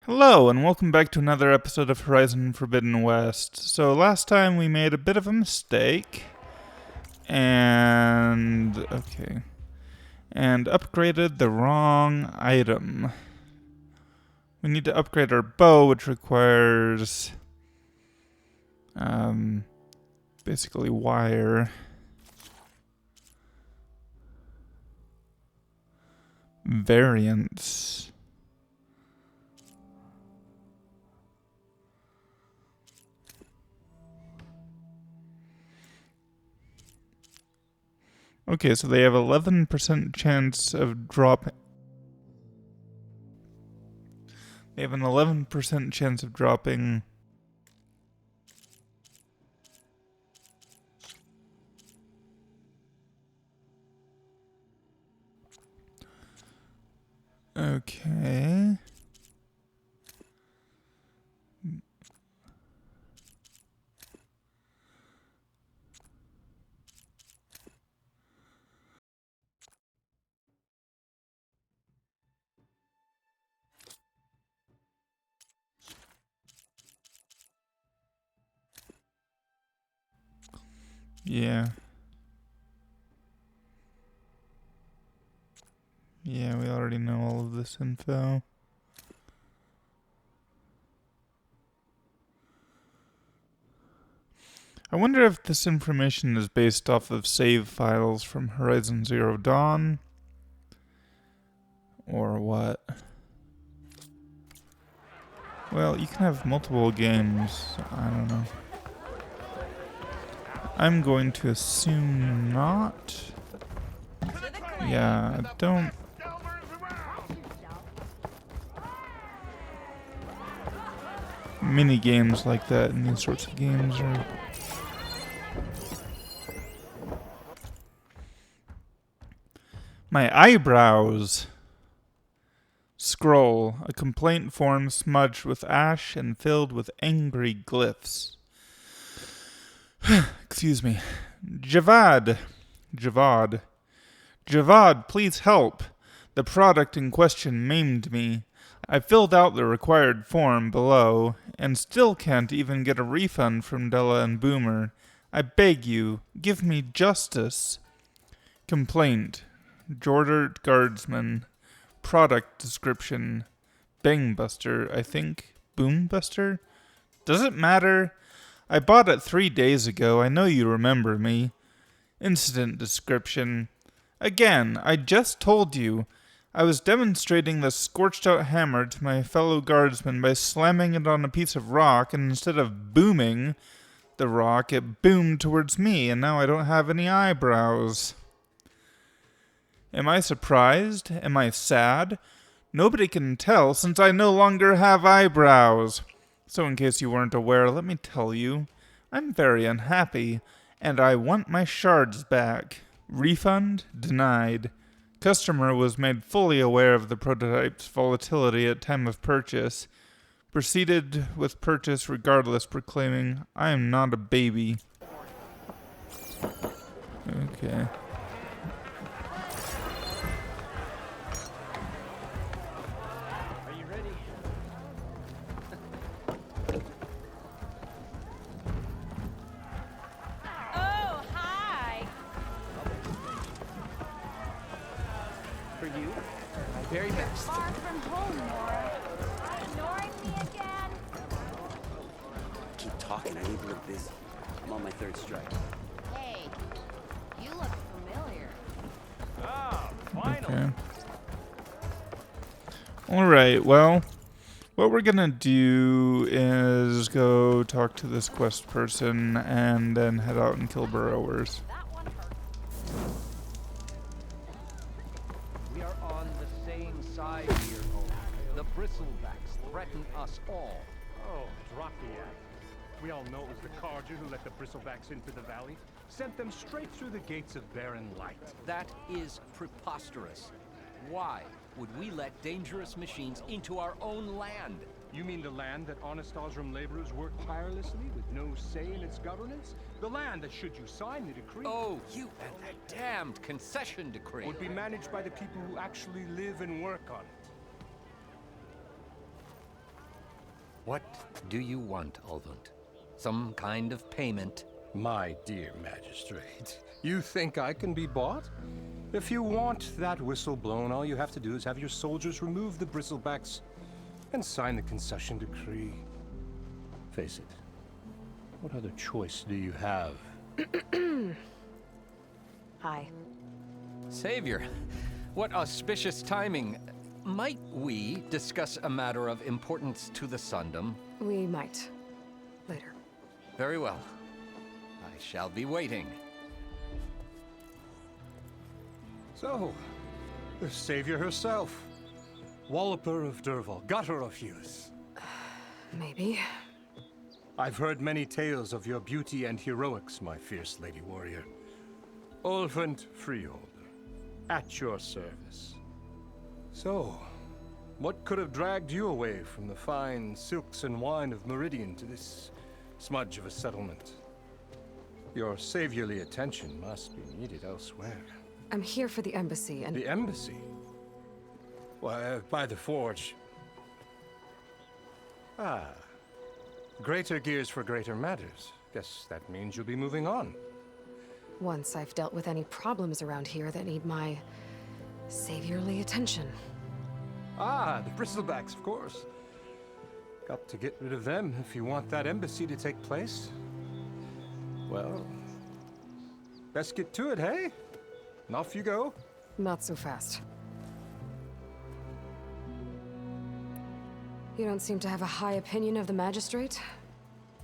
Hello, and welcome back to another episode of Horizon Forbidden West. So last time we made a bit of a mistake, and upgraded the wrong item. We need to upgrade our bow, which requires, basically wire. Variants. Okay, so they have 11% chance of drop. They have an 11% chance of dropping. Okay. Yeah. Yeah, we already know all of this info. I wonder if this information is based off of save files from Horizon Zero Dawn, or what. Well, you can have multiple games. I don't know. I'm going to assume not. Yeah, don't. Mini games like that and these sorts of games are. My eyebrows. Scroll, a complaint form smudged with ash and filled with angry glyphs. Excuse me. Javad. Javad. Javad, please help. The product in question maimed me. I filled out the required form below, and still can't even get a refund from Della and Boomer. I beg you, give me justice. Complaint. Jordert Guardsman. Product description. Bangbuster, I think. Boombuster? Does it matter? I bought it 3 days ago. I know you remember me. Incident description. Again, I just told you. I was demonstrating the scorched out hammer to my fellow guardsman by slamming it on a piece of rock, and instead of booming the rock, it boomed towards me, and now I don't have any eyebrows. Am I surprised? Am I sad? Nobody can tell since I no longer have eyebrows. So in case you weren't aware, let me tell you, I'm very unhappy, and I want my shards back. Refund denied. Customer was made fully aware of the prototype's volatility at time of purchase. Proceeded with purchase regardless, proclaiming, I am not a baby. Okay. Very best. Far from home, Nora. Ignoring me again? Keep talking. I need to look busy. I'm on my third strike. Hey, you look familiar. Ah, finally. Okay. Alright, well, what we're gonna do is go talk to this quest person and then head out and kill burrowers. That one hurt. We are on the same side here, Holmes. The bristlebacks threaten us all. Oh, drop the act. We all know it was the Carja who let the bristlebacks into the valley. Sent them straight through the gates of Barren Light. That is preposterous. Why would we let dangerous machines into our own land? You mean the land that honest Osram laborers work tirelessly with no say in its governance? The land that, should you sign the decree, Oh, you and that damned concession decree. would be managed by the people who actually live and work on it. What do you want, Ulvund? Some kind of payment? My dear magistrate, you think I can be bought? If you want that whistle blown, all you have to do is have your soldiers remove the bristlebacks and sign the concession decree. Face it, what other choice do you have? Hi. Savior, what auspicious timing. Might we discuss a matter of importance to the Sundom? We might. Later. Very well. I shall be waiting. So, the savior herself. Walloper of Derval, gutter of youth. Maybe. I've heard many tales of your beauty and heroics, my fierce lady warrior. Ulvund Freeholder, at your service. So, what could have dragged you away from the fine silks and wine of Meridian to this smudge of a settlement? Your saviorly attention must be needed elsewhere. I'm here for the embassy and... The embassy? Why, by the forge. Ah. Greater gears for greater matters. Guess that means you'll be moving on. Once I've dealt with any problems around here that need my saviorly attention. Ah, the bristlebacks, of course. Got to get rid of them if you want that embassy to take place. Well, best get to it, hey? And off you go. Not so fast. You don't seem to have a high opinion of the magistrate?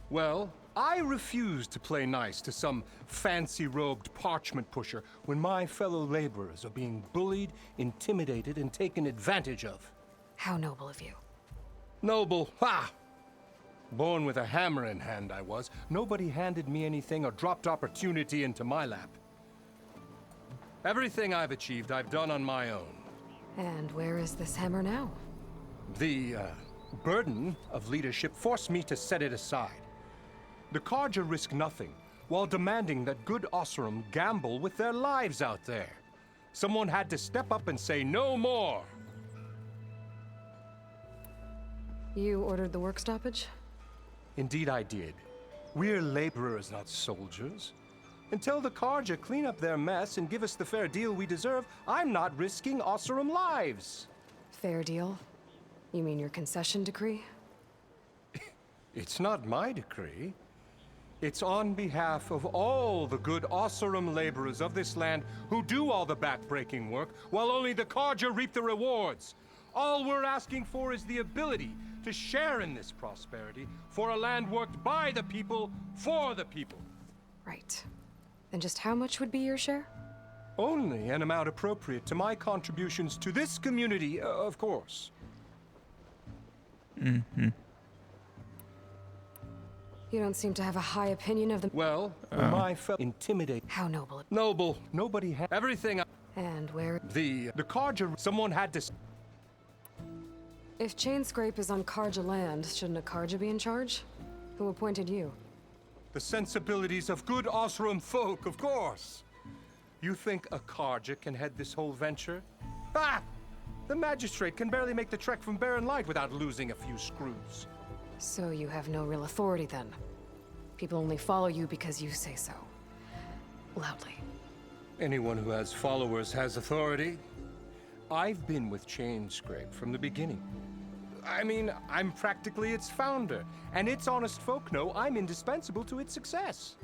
Well, I refuse to play nice to some fancy-robed parchment pusher when my fellow laborers are being bullied, intimidated, and taken advantage of. How noble of you. Noble, ha! Born with a hammer in hand, I was. Nobody handed me anything or dropped opportunity into my lap. Everything I've achieved, I've done on my own. And where is this hammer now? The, burden of leadership forced me to set it aside. The Carja risk nothing, while demanding that good Osseram gamble with their lives out there. Someone had to step up and say no more. You ordered the work stoppage? Indeed I did. We're laborers, not soldiers. Until the Carja clean up their mess and give us the fair deal we deserve, I'm not risking Osseram lives. Fair deal? You mean your concession decree? It's not my decree. It's on behalf of all the good Osseram laborers of this land who do all the backbreaking work, while only the Carja reap the rewards. All we're asking for is the ability to share in this prosperity for a land worked by the people, for the people. Right. Then just how much would be your share? Only an amount appropriate to my contributions to this community, of course. You don't seem to have a high opinion of the... Well, my fellow intimidate. How noble. Noble, nobody had everything. And where... The Carja, someone had to... If Chain Scrape is on Karja land, shouldn't a Karja be in charge? Who appointed you? The sensibilities of good Osram folk, of course. You think a Carja can head this whole venture? Ah! The magistrate can barely make the trek from Barren Light without losing a few screws. So you have no real authority then? People only follow you because you say so. Loudly. Anyone who has followers has authority. I've been with Chain Scrape from the beginning. I mean, I'm practically its founder, and its honest folk know I'm indispensable to its success.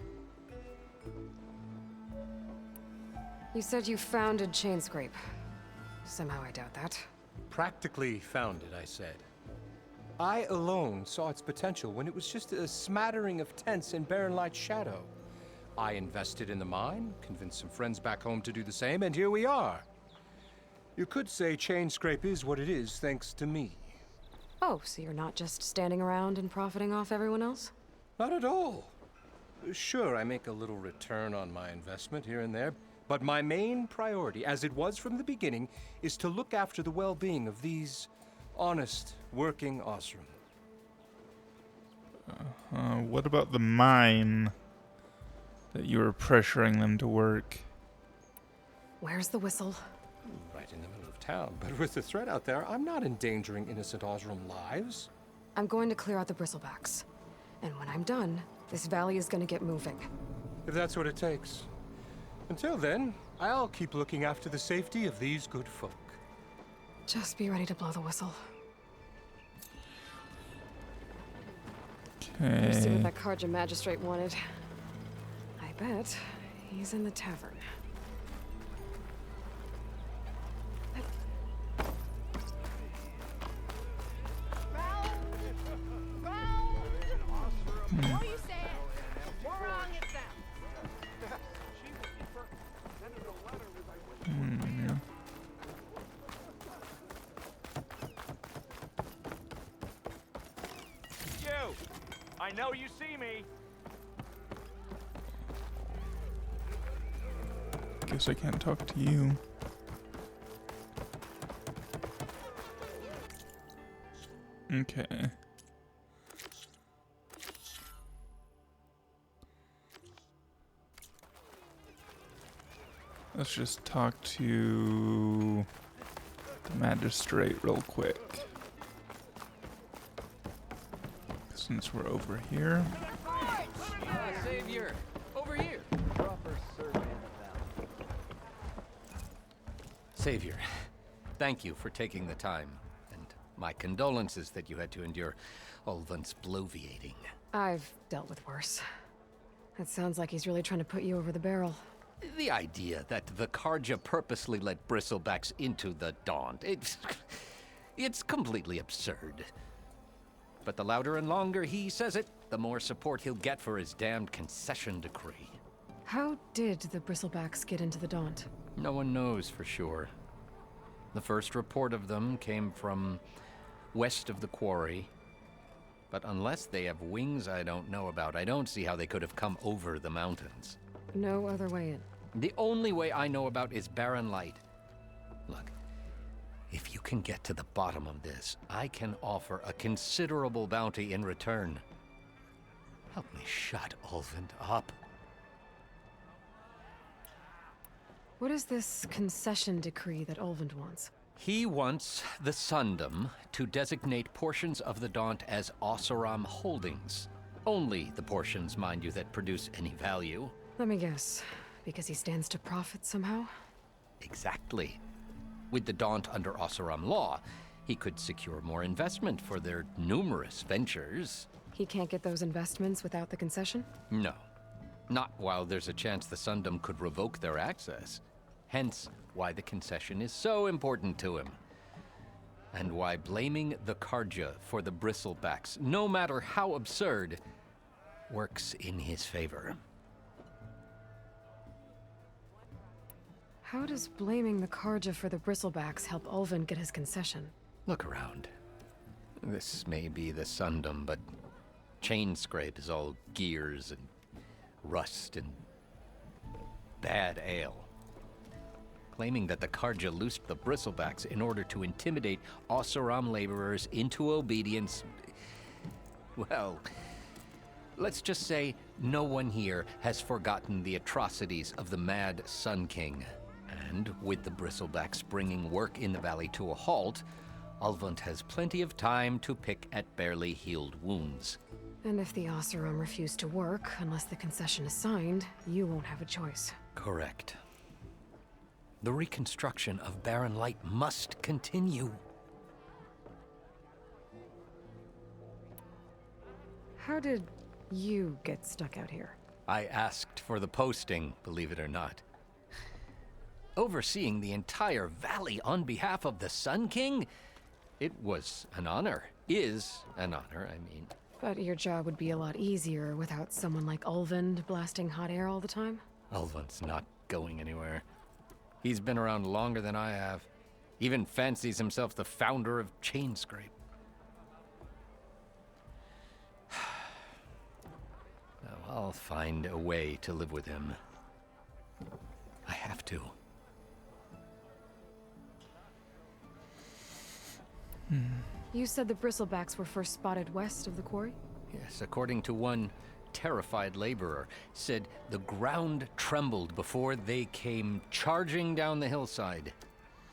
You said you founded Chain Scrape. Somehow I doubt that. Practically founded, I said. I alone saw its potential when it was just a smattering of tents in Barren Light's shadow. I invested in the mine, convinced some friends back home to do the same, and here we are. You could say Chain Scrape is what it is thanks to me. Oh, so you're not just standing around and profiting off everyone else? Not at all. Sure, I make a little return on my investment here and there, but my main priority, as it was from the beginning, is to look after the well-being of these honest, working Osram. What about the mine that you were pressuring them to work? Where's the whistle? Right in the middle of town, but with the threat out there, I'm not endangering innocent Osram lives. I'm going to clear out the bristlebacks. And when I'm done, this valley is gonna get moving. If that's what it takes. Until then, I'll keep looking after the safety of these good folk. Just be ready to blow the whistle. You see what Okay. that Karja magistrate wanted. I bet he's in the tavern. What are you saying? We're wrong, it's them. You! I know you see me! Guess I can't talk to you. Okay. Let's just talk to the magistrate real quick. Since we're over here. Savior, over here. Savior, thank you for taking the time, and my condolences that you had to endure Ulvund's bloviating. I've dealt with worse. It sounds like he's really trying to put you over the barrel. The idea that the Karja purposely let bristlebacks into the Daunt, it's completely absurd. But the louder and longer he says it, the more support he'll get for his damned concession decree. How did the bristlebacks get into the Daunt? No one knows for sure. The first report of them came from west of the quarry. But unless they have wings I don't know about, I don't see how they could have come over the mountains. No other way in. The only way I know about is barren light. Look, if you can get to the bottom of this, I can offer a considerable bounty in return. Help me shut Ulvund up. What is this concession decree that Ulvund wants? He wants the Sundom to designate portions of the Daunt as Oseram holdings. Only the portions, mind you, that produce any value. Let me guess. Because he stands to profit somehow? Exactly. With the Daunt under Oseram law, he could secure more investment for their numerous ventures. He can't get those investments without the concession? No. Not while there's a chance the Sundom could revoke their access. Hence, why the concession is so important to him. And why blaming the Karja for the bristlebacks, no matter how absurd, works in his favor. How does blaming the Karja for the bristlebacks help Ulvund get his concession? Look around. This may be the Sundom, but Chainscrape is all gears and rust and bad ale. Claiming that the Karja loosed the bristlebacks in order to intimidate Oseram laborers into obedience. Well, let's just say no one here has forgotten the atrocities of the Mad Sun King. And with the bristlebacks bringing work in the valley to a halt, Ulvund has plenty of time to pick at barely healed wounds. And if the Oseram refuse to work, unless the concession is signed, you won't have a choice. Correct. The reconstruction of Barren Light must continue. How did you get stuck out here? I asked for the posting, believe it or not. Overseeing the entire valley on behalf of the Sun King? It was an honor. Is an honor, I mean. But your job would be a lot easier without someone like Ulvund blasting hot air all the time? Ulvund's not going anywhere. He's been around longer than I have. Even fancies himself the founder of Chainscrape. Now, I'll find a way to live with him. I have to. You said the bristlebacks were first spotted west of the quarry? Yes, according to one terrified laborer, said the ground trembled before they came charging down the hillside.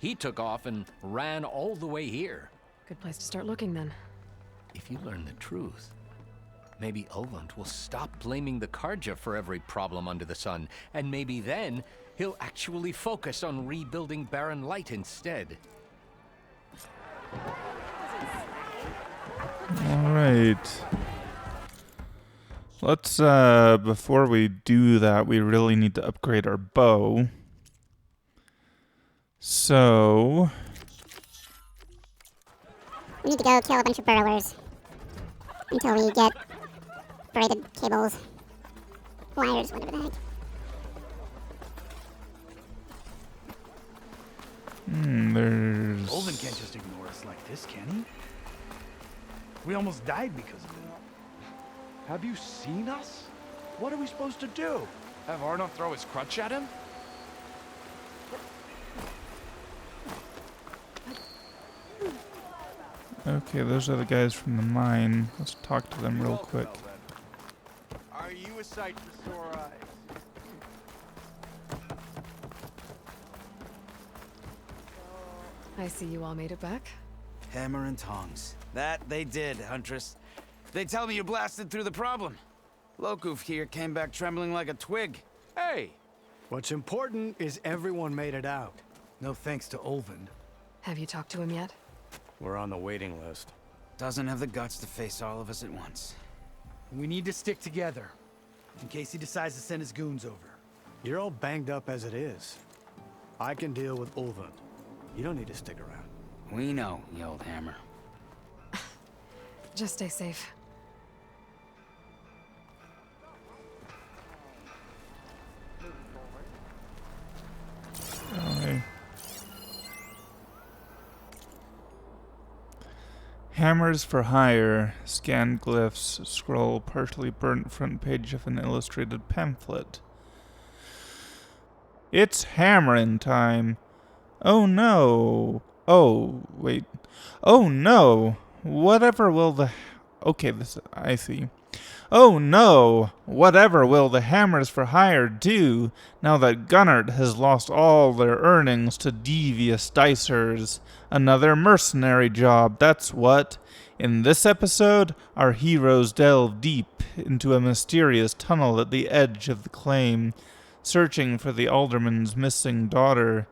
He took off and ran all the way here. Good place to start looking then. If you learn the truth, maybe Ulvund will stop blaming the Karja for every problem under the sun, and maybe then he'll actually focus on rebuilding Barren Light instead. Alright. Let's, before we do that, we really need to upgrade our bow. So... we need to go kill a bunch of burrowers. Until we get braided cables. Wires, whatever the heck. There's... Olden can't just ignore us like this, can he? We almost died because of it. Have you seen us? What are we supposed to do? Have Arno throw his crutch at him? Okay, those are the guys from the mine. Let's talk to them real quick. Are you a sight for sore eyes? I see you all made it back. Hammer and tongs. That they did, Huntress. They tell me you blasted through the problem. Lokuf here came back trembling like a twig. Hey! What's important is everyone made it out. No thanks to Ulvund. Have you talked to him yet? We're on the waiting list. Doesn't have the guts to face all of us at once. We need to stick together, in case he decides to send his goons over. You're all banged up as it is. I can deal with Ulvund. You don't need to stick around. We know, you old hammer. Just stay safe. Okay. Hammers for hire. Scanned glyphs. Scroll partially burnt front page of an illustrated pamphlet. It's hammering time. Oh no. Oh, wait. Oh no. Whatever will the... Okay, I see. Oh no. Whatever will the hammers for hire do now that Gunnart has lost all their earnings to devious dicers? Another mercenary job, that's what. In this episode, our heroes delve deep into a mysterious tunnel at the edge of the claim, searching for the alderman's missing daughter.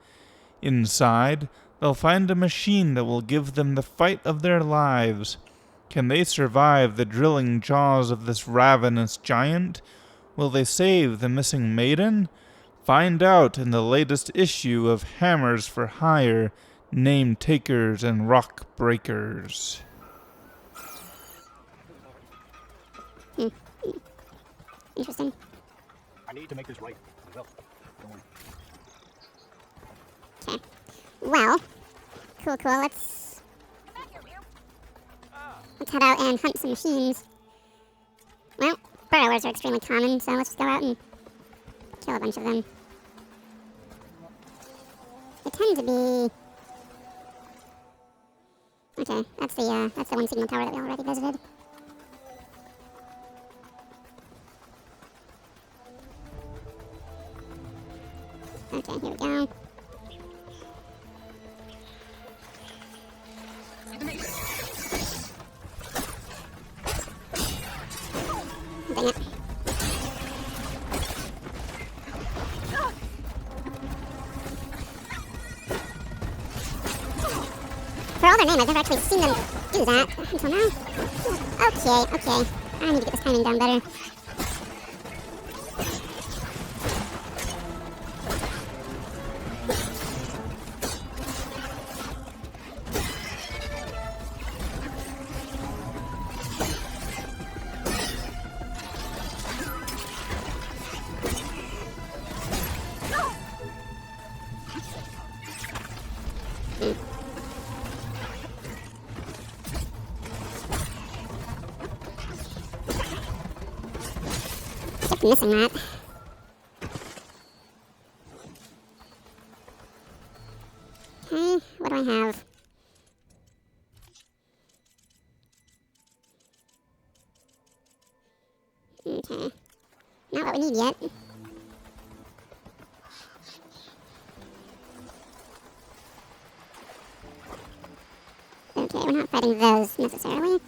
Inside, they'll find a machine that will give them the fight of their lives. Can they survive the drilling jaws of this ravenous giant? Will they save the missing maiden? Find out in the latest issue of Hammers for Hire, Name Takers and Rock Breakers. Interesting. I need to make this right. I will. Don't worry. Okay. Well, cool. Let's head out and hunt some machines. Well, burrowers are extremely common, so let's just go out and kill a bunch of them. They tend to be... Okay, that's the one signal tower that we already visited. Okay, here we go. Dang it. For all their name, I've never actually seen them do that until now. Okay. I need to get this timing down better. Keep missing that. Okay, what do I have? Okay. Not what we need yet. Okay, we're not fighting those necessarily.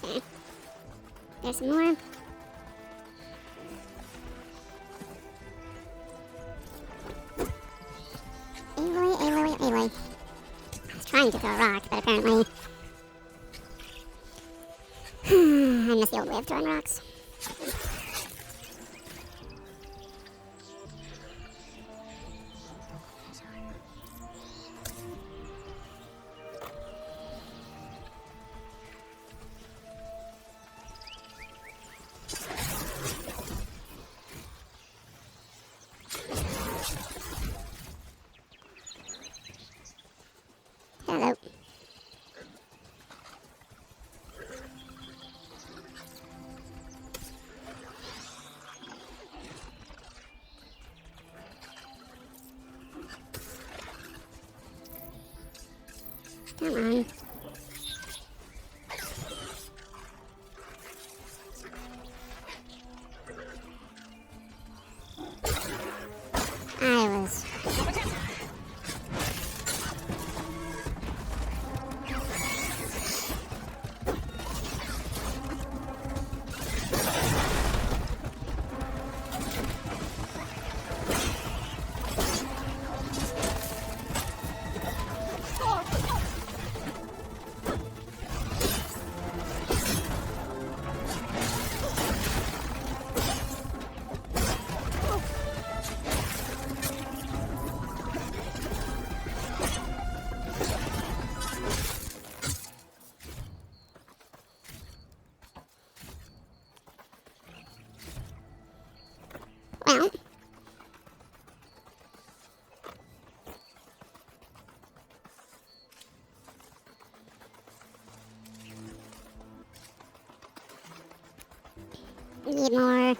Okay. There's some more. Aloy, Aloy, Aloy. I was trying to throw a rock, but apparently... I miss the old way of throwing rocks. Hello. Come on. I was... Well... Need more.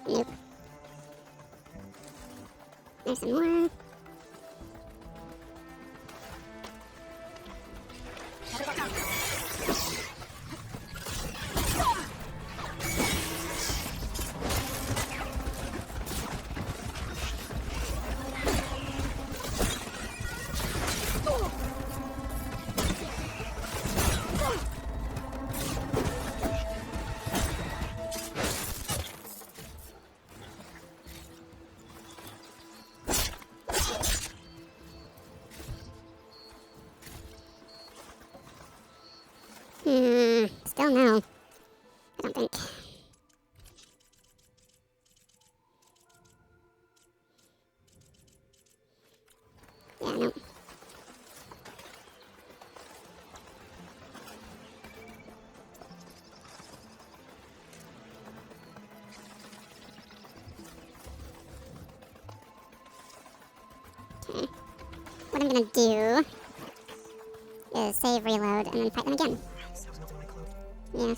Nope. There's some more. Still no. I don't think. Yeah, no. Okay. What I'm gonna do is save, reload, and then fight them again. Yeah.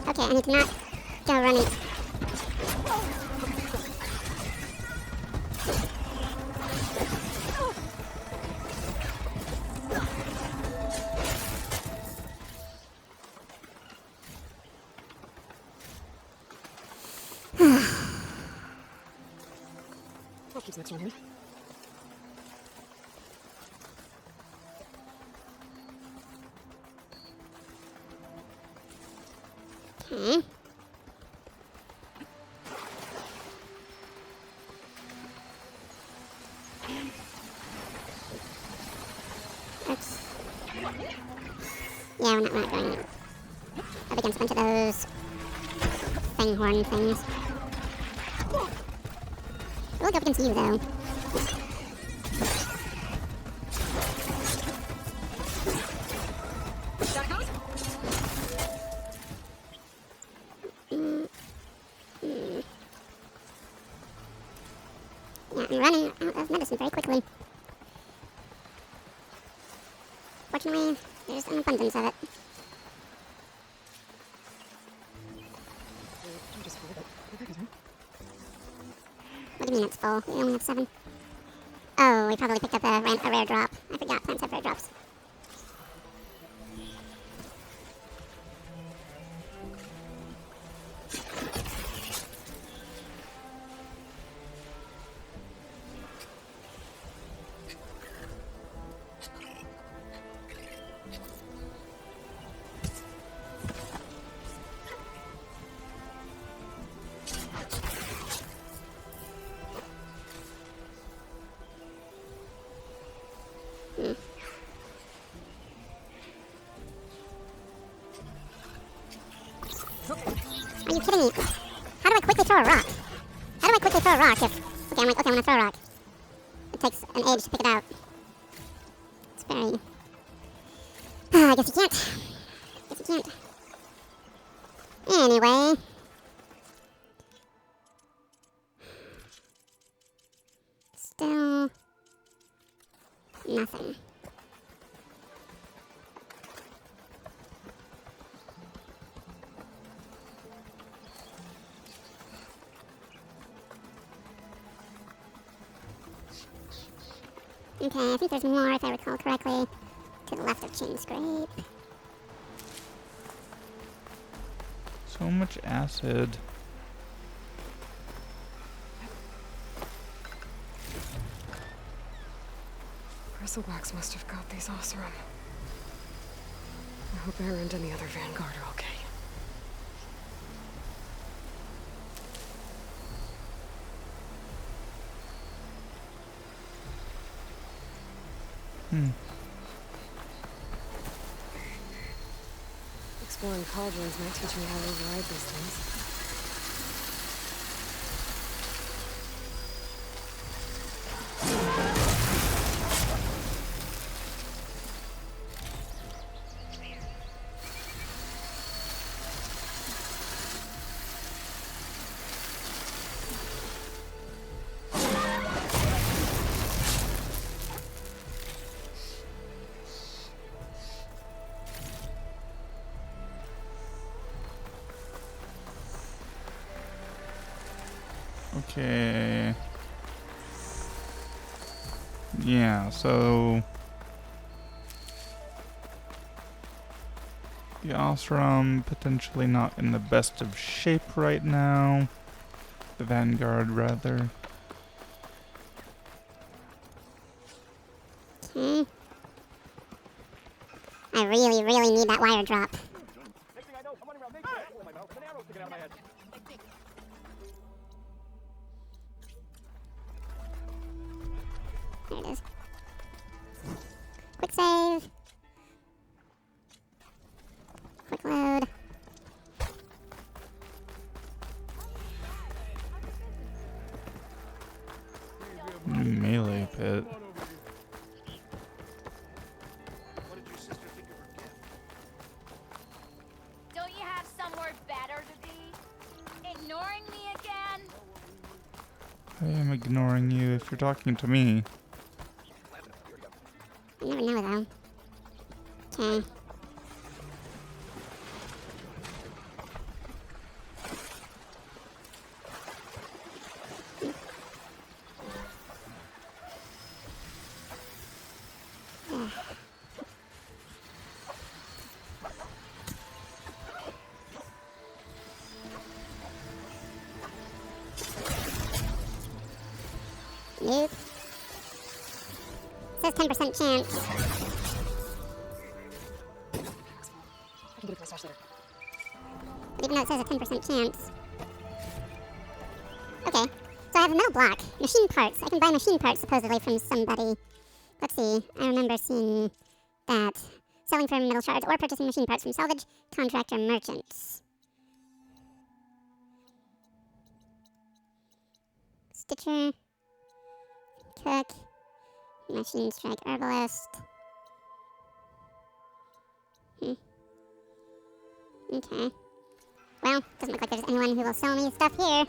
Okay, I need to not go running. That keeps much younger. Okay. Oops. Yeah, we're not going up against a bunch of those fang horn things. We'll go up against you, though. I'm running out of medicine very quickly. Fortunately, there's an abundance of it. What do you mean it's full? We only have 7. Oh, we probably picked up a rare drop. I forgot plants have rare drops. Are you kidding me? How do I quickly throw a rock? How do I quickly throw a rock if... Okay, I'm like, okay, I'm gonna throw a rock. It takes an age to pick it out. It's very... I guess you can't. Guess you can't. Anyway... Still... nothing. Okay, I think there's more, if I recall correctly, to the left of Chain Scrape. So much acid. Bristleback's must have got these Osram. I hope Wherein and the other Vanguard are okay. Exploring cauldrons might teach me how to override these things. Okay. Yeah, so... the Osram potentially not in the best of shape right now. The Vanguard, rather. Okay. I really, really need that wire drop. Next thing I know, I'm running around naked with my mouth with an arrow sticking out of my head. There it is. Quick save. Quick load. Melee pit. What did your sister think of her gift? Don't you have somewhere better to be? Ignoring me again? I am ignoring you if you're talking to me. You never know, though. Okay. Nope. Says 10% chance. I can get it to my stash later. But even though it says a 10% chance. Okay. So I have a metal block. Machine parts. I can buy machine parts supposedly from somebody. Let's see. I remember seeing that. Selling for metal shards or purchasing machine parts from salvage, contractor, merchants. Stitcher. Cook. Machine strike herbalist. Okay. Well, doesn't look like there's anyone who will sell me stuff here.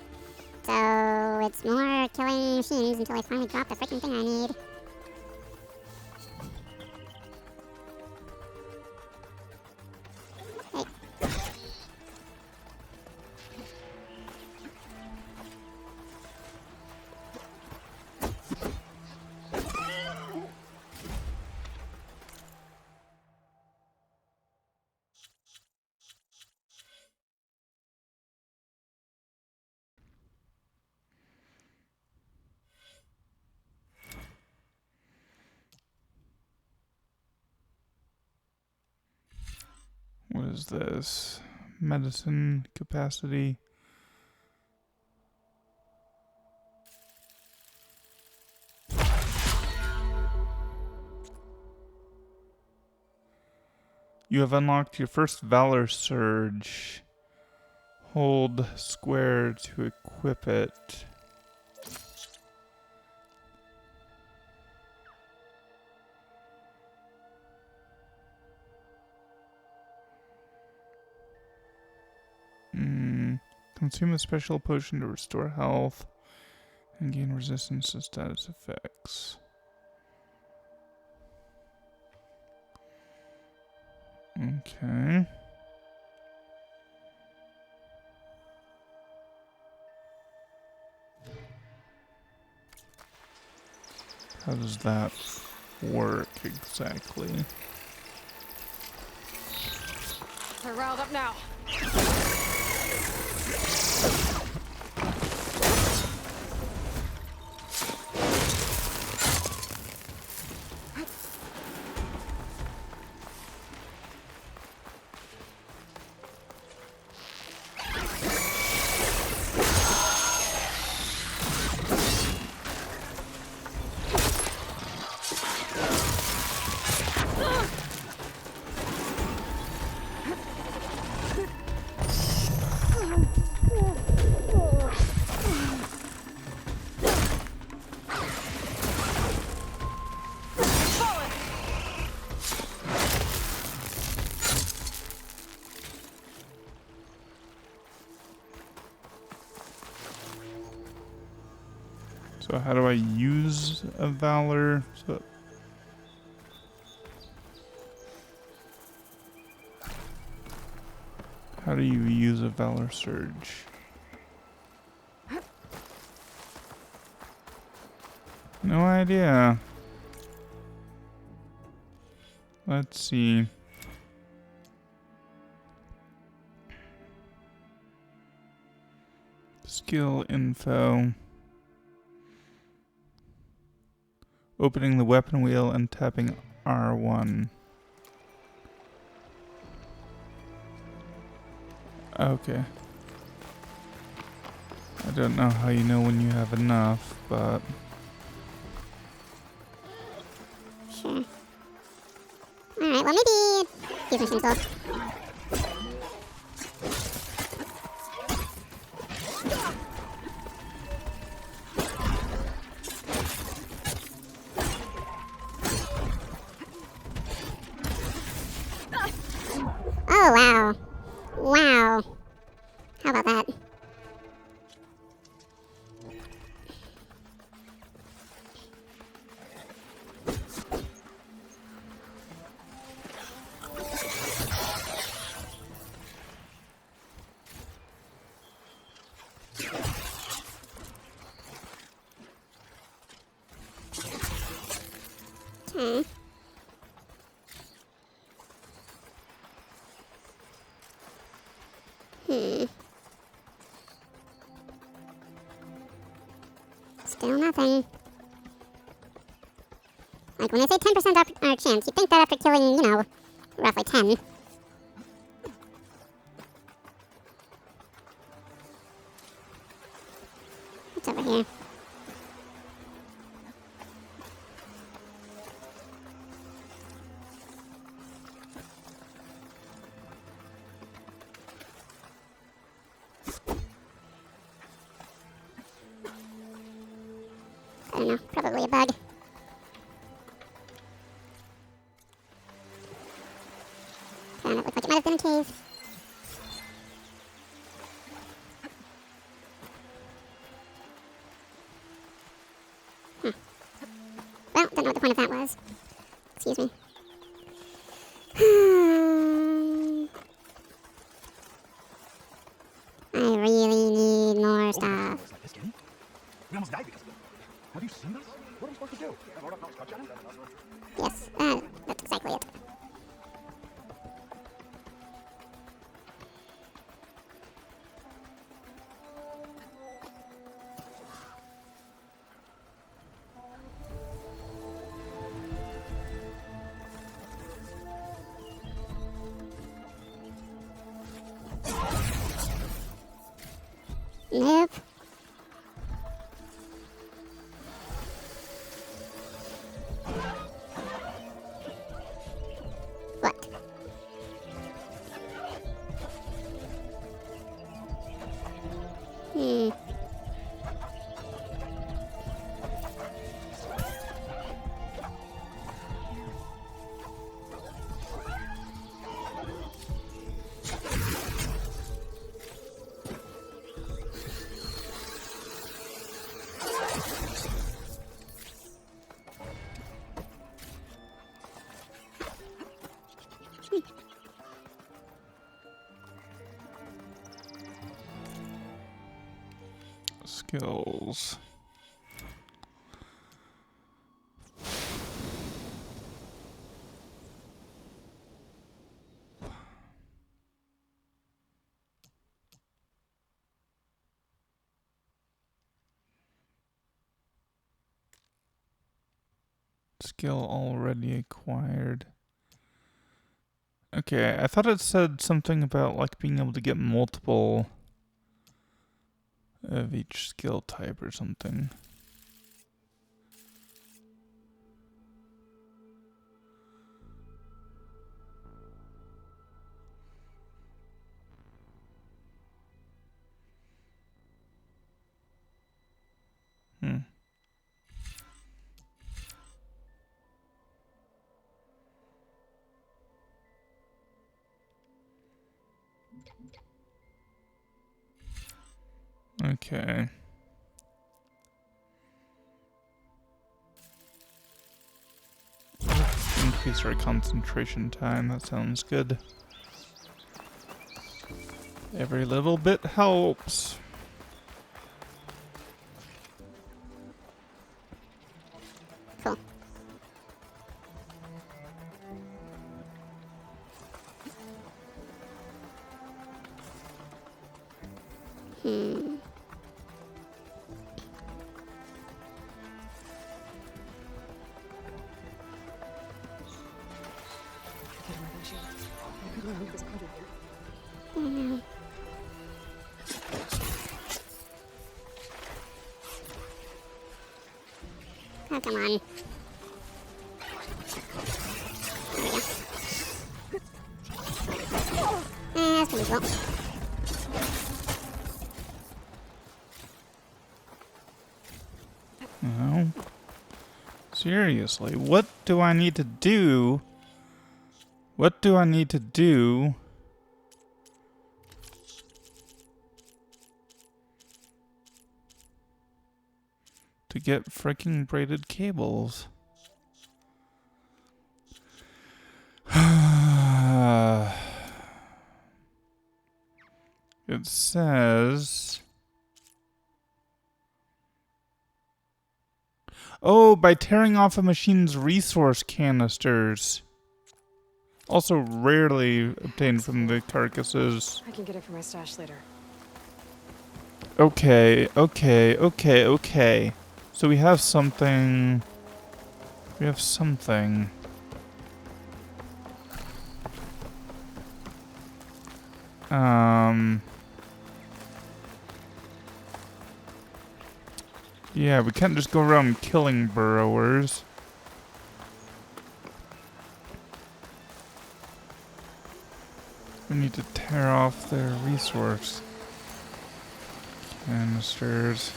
So it's more killing machines until I finally drop the freaking thing I need. Hey. What is this? Medicine capacity. You have unlocked your first Valor Surge. Hold square to equip it. Consume a special potion to restore health and gain resistance to status effects. Okay. How does that work exactly? We're riled up now. So how do I use a Valor? So how do you use a Valor Surge? No idea. Let's see. Skill info. Opening the weapon wheel and tapping R1. Okay. I don't know how you know when you have enough, but... Sure. Alright, well maybe these machines will. Oh, wow. Wow. How about that? Okay. Still nothing. Like, when I say 10% chance, you'd think that after killing, you know, roughly 10. What's over here? I don't know, probably a bug. And it looks like it might have been a cave. don't know what the point of that was. Excuse me. I really need more stuff. Looks like this, Kenny. We almost died because of it. Have you seen us? What are we supposed to do? Yes, that's exactly it. Nope. What? Skills. Skill already acquired. Okay, I thought it said something about like being able to get multiple of each skill type or something. Okay. Increase our concentration time, that sounds good. Every little bit helps. Cool. Oh no. Oh, come on. There we go. That's pretty cool. No. Seriously, what do I need to do? What do I need to do to get freaking braided cables? It says... Oh, by tearing off a machine's resource canisters. Also rarely obtained from the carcasses. I can get it from my stash later. Okay. So we have something. Yeah, we can't just go around killing burrowers. We need to tear off their resource canisters.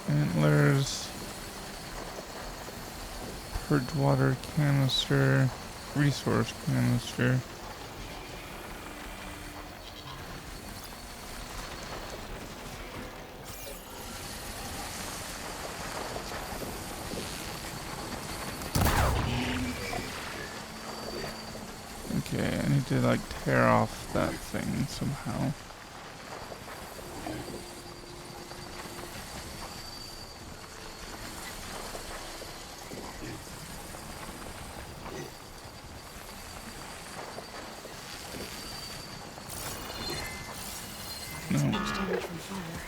Antlers. Purge water canister. Resource canister. Okay, I need to like tear off that thing somehow. No. Much damage from fire.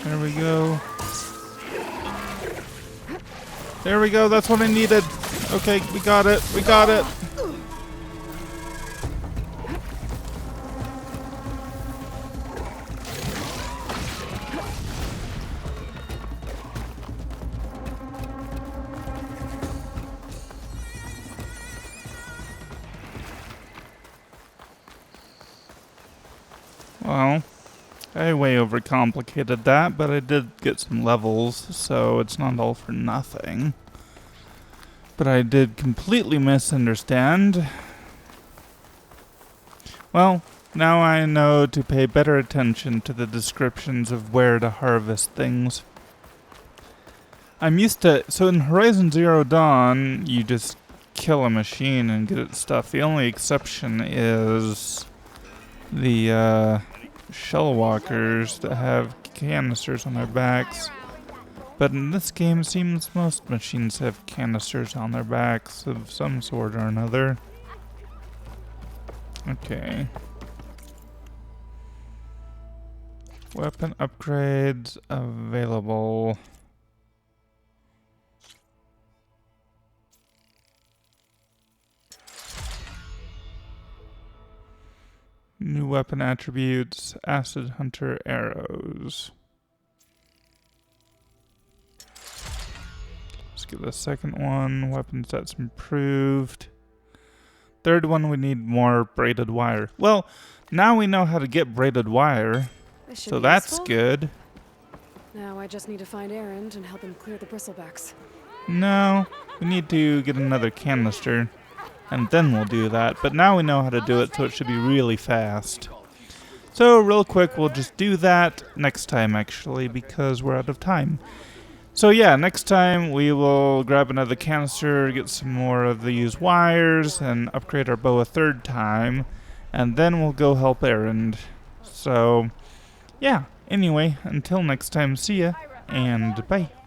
There we go. There we go, that's what I needed. Okay, we got it, we got it. Well, I way overcomplicated that, but I did get some levels, so it's not all for nothing. But I did completely misunderstand. Well, now I know to pay better attention to the descriptions of where to harvest things. I'm used to... So in Horizon Zero Dawn, you just kill a machine and get its stuff. The only exception is the shell walkers that have canisters on their backs. But in this game, it seems most machines have canisters on their backs of some sort or another. Okay. Weapon upgrades available. New weapon attributes, Acid Hunter arrows. Let's get the second one, weapon sets improved. Third one, we need more braided wire. Well, now we know how to get braided wire, This should so be that's useful. good. Now I just need to find Erend and help him clear the bristlebacks. No, we need to get another canister, and then we'll do that. But now we know how to do it, so it should be really fast. So real quick, we'll just do that next time, actually, because we're out of time. So yeah, next time we will grab another canister, get some more of these wires, and upgrade our bow a third time, and then we'll go help Erend. So, yeah, anyway, until next time, see ya, and bye.